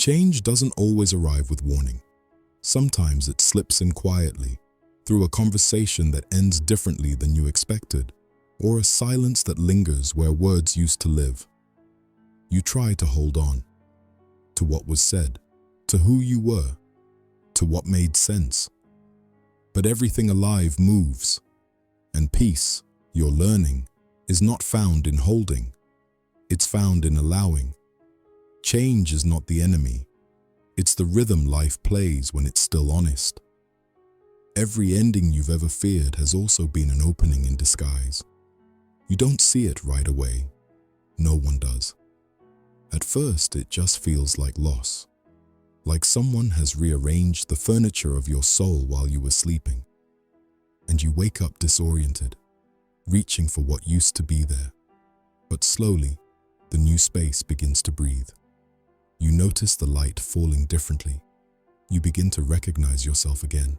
Change doesn't always arrive with warning. Sometimes it slips in quietly, through a conversation that ends differently than you expected, or a silence that lingers where words used to live. You try to hold on to what was said, to who you were, to what made sense. But everything alive moves, and peace, your learning, is not found in holding. It's found in allowing. Change is not the enemy. It's the rhythm life plays when it's still honest. Every ending you've ever feared has also been an opening in disguise. You don't see it right away. No one does. At first, it just feels like loss. Like someone has rearranged the furniture of your soul while you were sleeping. And you wake up disoriented, reaching for what used to be there. But slowly, the new space begins to breathe. You notice the light falling differently. You begin to recognize yourself again,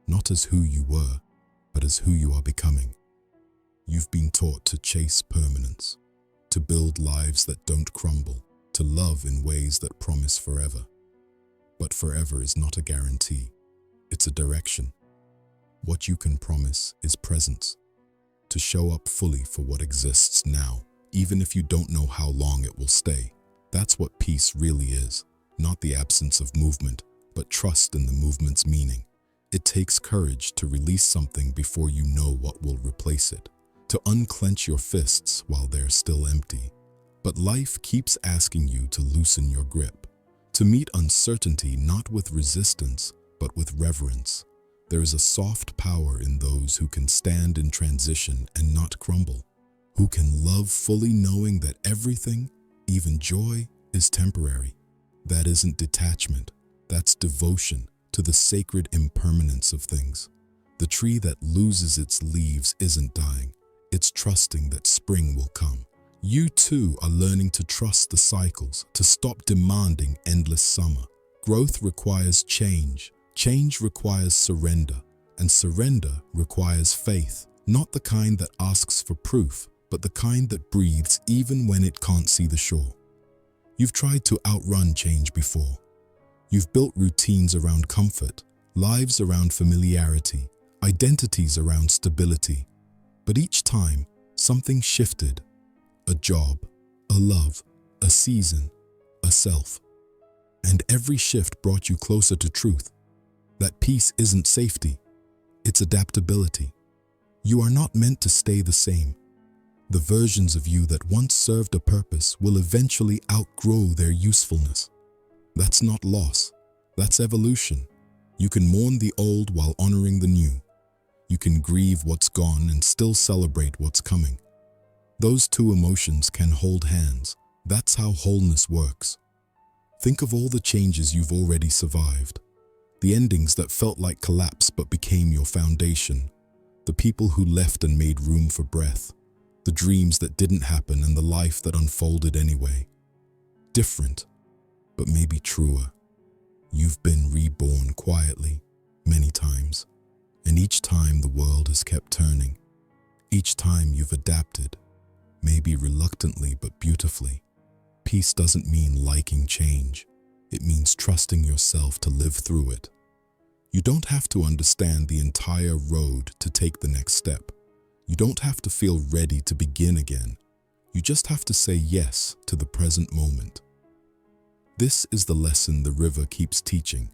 not as who you were, but as who you are becoming. You've been taught to chase permanence, to build lives that don't crumble, to love in ways that promise forever. But forever is not a guarantee. It's a direction. What you can promise is presence, to show up fully for what exists now, even if you don't know how long it will stay. That's what peace really is, not the absence of movement, but trust in the movement's meaning. It takes courage to release something before you know what will replace it, to unclench your fists while they're still empty. But life keeps asking you to loosen your grip, to meet uncertainty not with resistance, but with reverence. There is a soft power in those who can stand in transition and not crumble, who can love fully knowing that everything, even joy, is temporary. That isn't detachment, that's devotion to the sacred impermanence of things. The tree that loses its leaves isn't dying, it's trusting that spring will come. You too are learning to trust the cycles, to stop demanding endless summer. Growth requires change. Change requires surrender, and surrender requires faith, not the kind that asks for proof, but the kind that breathes even when it can't see the shore. You've tried to outrun change before. You've built routines around comfort, lives around familiarity, identities around stability. But each time, something shifted. A job, a love, a season, a self. And every shift brought you closer to truth. That peace isn't safety, it's adaptability. You are not meant to stay the same. The versions of you that once served a purpose will eventually outgrow their usefulness. That's not loss, that's evolution. You can mourn the old while honoring the new. You can grieve what's gone and still celebrate what's coming. Those two emotions can hold hands. That's how wholeness works. Think of all the changes you've already survived. The endings that felt like collapse but became your foundation. The people who left and made room for breath. The dreams that didn't happen and the life that unfolded anyway. Different, but maybe truer. You've been reborn quietly, many times. And each time the world has kept turning. Each time you've adapted, maybe reluctantly but beautifully. Peace doesn't mean liking change. It means trusting yourself to live through it. You don't have to understand the entire road to take the next step. You don't have to feel ready to begin again. You just have to say yes to the present moment. This is the lesson the river keeps teaching.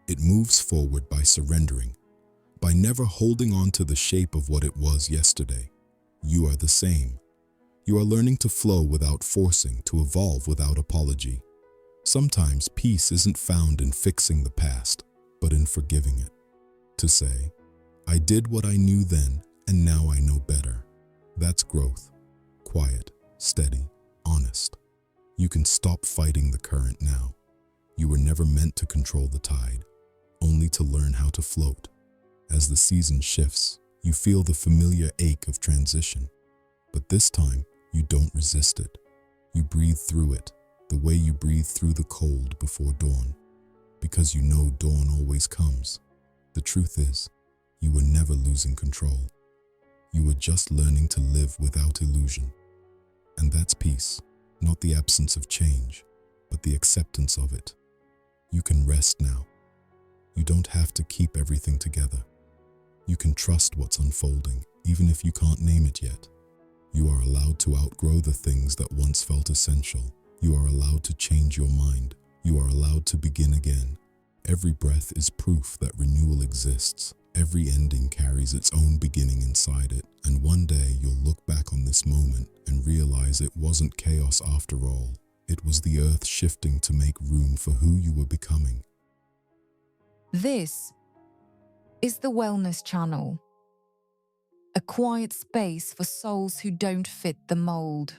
It moves forward by surrendering, by never holding on to the shape of what it was yesterday. You are the same. You are learning to flow without forcing, to evolve without apology. Sometimes peace isn't found in fixing the past, but in forgiving it. To say, I did what I knew then, and now I know better. That's growth. Quiet, steady, honest. You can stop fighting the current now. You were never meant to control the tide, only to learn how to float. As the season shifts, you feel the familiar ache of transition. But this time, you don't resist it. You breathe through it, the way you breathe through the cold before dawn. Because you know dawn always comes. The truth is, you were never losing control. You were just learning to live without illusion. And that's peace, not the absence of change, but the acceptance of it. You can rest now. You don't have to keep everything together. You can trust what's unfolding, even if you can't name it yet. You are allowed to outgrow the things that once felt essential. You are allowed to change your mind. You are allowed to begin again. Every breath is proof that renewal exists. Every ending carries its own beginning inside it, and one day you'll look back on this moment and realize it wasn't chaos after all. It was the earth shifting to make room for who you were becoming. This is the Wellness Channel, a quiet space for souls who don't fit the mold.